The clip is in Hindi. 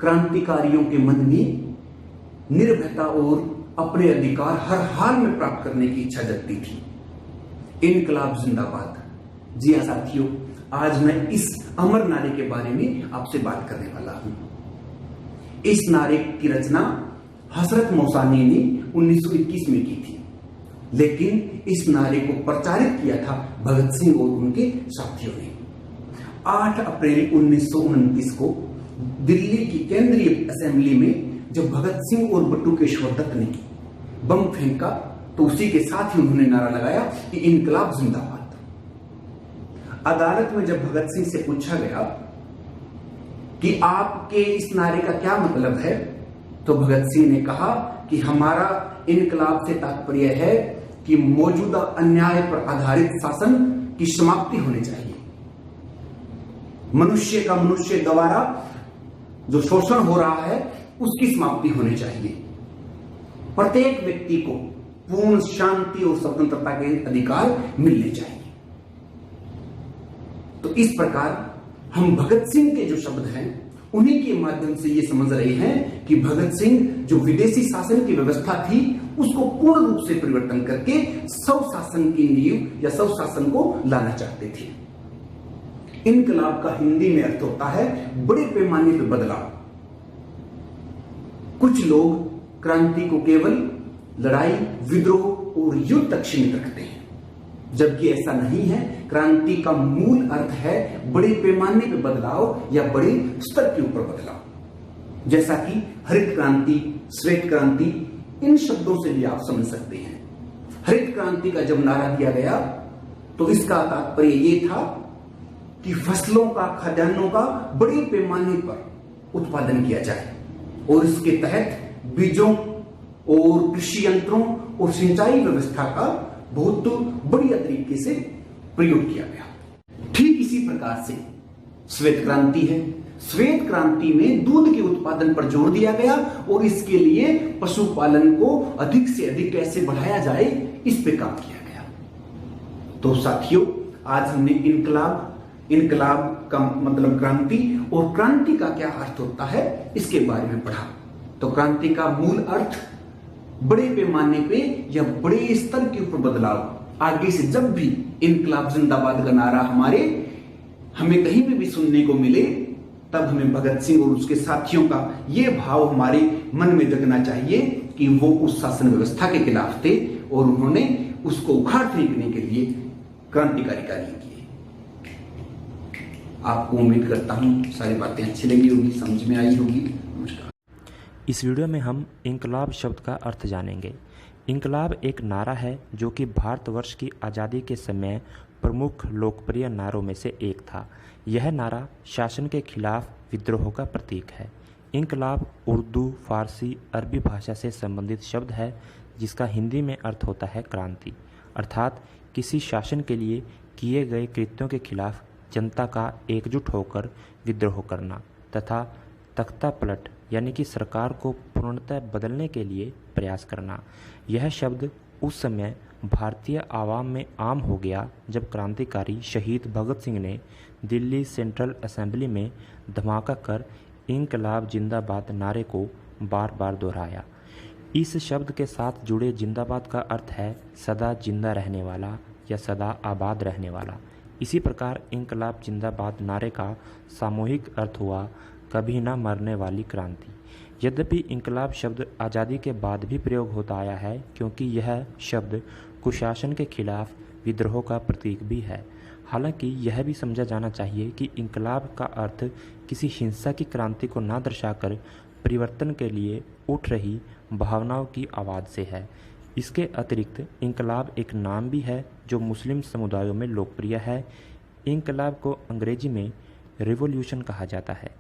क्रांतिकारियों के मन में निर्भयता और अपने अधिकार हर हाल में प्राप्त करने की इच्छा जगती थी। इनकलाब जिंदाबाद। जी हाँ साथियों, आज मैं इस अमर नारे के बारे में आपसे बात करने वाला हूं। इस नारे की रचना हजरत मौसानी ने 1921 में की थी, लेकिन इस नारे को प्रचारित किया था भगत सिंह और उनके साथियों ने। 8 अप्रैल 1929 को दिल्ली की केंद्रीय असेंबली में जब भगत सिंह और बटुकेश्वर दत्त ने बम फेंका तो उसी के साथ ही उन्होंने नारा लगाया कि इनकलाब जिंदाबाद। अदालत में जब भगत सिंह से पूछा गया कि आपके इस नारे का क्या मतलब है, तो भगत सिंह ने कहा कि हमारा इनकलाब से तात्पर्य है कि मौजूदा अन्याय पर आधारित शासन की समाप्ति होनी चाहिए। मनुष्य का मनुष्य द्वारा जो शोषण हो रहा है उसकी समाप्ति होनी चाहिए। प्रत्येक व्यक्ति को पूर्ण शांति और स्वतंत्रता के अधिकार मिलने चाहिए। तो इस प्रकार हम भगत सिंह के जो शब्द हैं उन्हीं के माध्यम से ये समझ रहे हैं कि भगत सिंह जो विदेशी शासन की व्यवस्था थी उसको पूर्ण रूप से परिवर्तन करके स्वशासन की नींव या स्वशासन को लाना चाहते थे। इनकलाब का हिंदी में अर्थ होता है बड़े पैमाने पर बदलाव। कुछ लोग क्रांति को केवल लड़ाई, विद्रोह और युद्ध तक सीमित रखते हैं, जबकि ऐसा नहीं है। क्रांति का मूल अर्थ है बड़े पैमाने पर बदलाव या बड़े स्तर के ऊपर बदलाव। जैसा कि हरित क्रांति, श्वेत क्रांति, इन शब्दों से भी आप समझ सकते हैं। हरित क्रांति का जब नारा दिया गया तो इसका तात्पर्य ये था कि फसलों का, खाद्यान्नों का बड़े पैमाने पर उत्पादन किया जाए और इसके तहत बीजों और कृषि यंत्रों और सिंचाई व्यवस्था का बहुत बढ़िया तरीके से प्रयोग किया गया। ठीक इसी प्रकार से श्वेत क्रांति है। श्वेत क्रांति में दूध के उत्पादन पर जोर दिया गया और इसके लिए पशुपालन को अधिक से अधिक कैसे बढ़ाया जाए इस पे काम किया गया। तो साथियों, आज हमने इनकलाब का मतलब क्रांति और क्रांति का क्या अर्थ होता है इसके बारे में पढ़ा। तो क्रांति का मूल अर्थ बड़े पैमाने पे या बड़े स्तर के ऊपर बदलाव। आगे से जब भी इनकलाब जिंदाबाद का नारा हमें कहीं पे भी सुनने को मिले, तब हमें भगत सिंह और उसके साथियों का ये भाव हमारे मन में जगना चाहिए कि वो उस शासन व्यवस्था के खिलाफ थे और उन्होंने उसको उखाड़ फेंकने के लिए क्रांतिकारी कार्य किए। आपको उम्मीद करता हूं सारी बातें अच्छी लगी होगी, समझ में आई होगी। नमस्कार। इस वीडियो में हम इनकलाब शब्द का अर्थ जानेंगे। इनकलाब एक नारा है जो कि भारतवर्ष की आज़ादी के समय प्रमुख लोकप्रिय नारों में से एक था। यह नारा शासन के खिलाफ विद्रोह का प्रतीक है। इनकलाब उर्दू, फारसी, अरबी भाषा से संबंधित शब्द है जिसका हिंदी में अर्थ होता है क्रांति, अर्थात किसी शासन के लिए किए गए कृत्यों के खिलाफ जनता का एकजुट होकर विद्रोह करना तथा तख्ता पलट यानी कि सरकार को पूर्णतः बदलने के लिए प्रयास करना। यह शब्द उस समय भारतीय आवाम में आम हो गया जब क्रांतिकारी शहीद भगत सिंह ने दिल्ली सेंट्रल असेंबली में धमाका कर इनकलाब जिंदाबाद नारे को बार बार दोहराया। इस शब्द के साथ जुड़े जिंदाबाद का अर्थ है सदा जिंदा रहने वाला या सदा आबाद रहने वाला। इसी प्रकार इनकलाब जिंदाबाद नारे का सामूहिक अर्थ हुआ कभी न मरने वाली क्रांति। यद्यपि इनकलाब शब्द आज़ादी के बाद भी प्रयोग होता आया है, क्योंकि यह शब्द कुशासन के खिलाफ विद्रोह का प्रतीक भी है। हालांकि यह भी समझा जाना चाहिए कि इनकलाब का अर्थ किसी हिंसा की क्रांति को न दर्शाकर परिवर्तन के लिए उठ रही भावनाओं की आवाज़ से है। इसके अतिरिक्त इनकलाब एक नाम भी है जो मुस्लिम समुदायों में लोकप्रिय है। इनकलाब को अंग्रेजी में रिवॉल्यूशन कहा जाता है।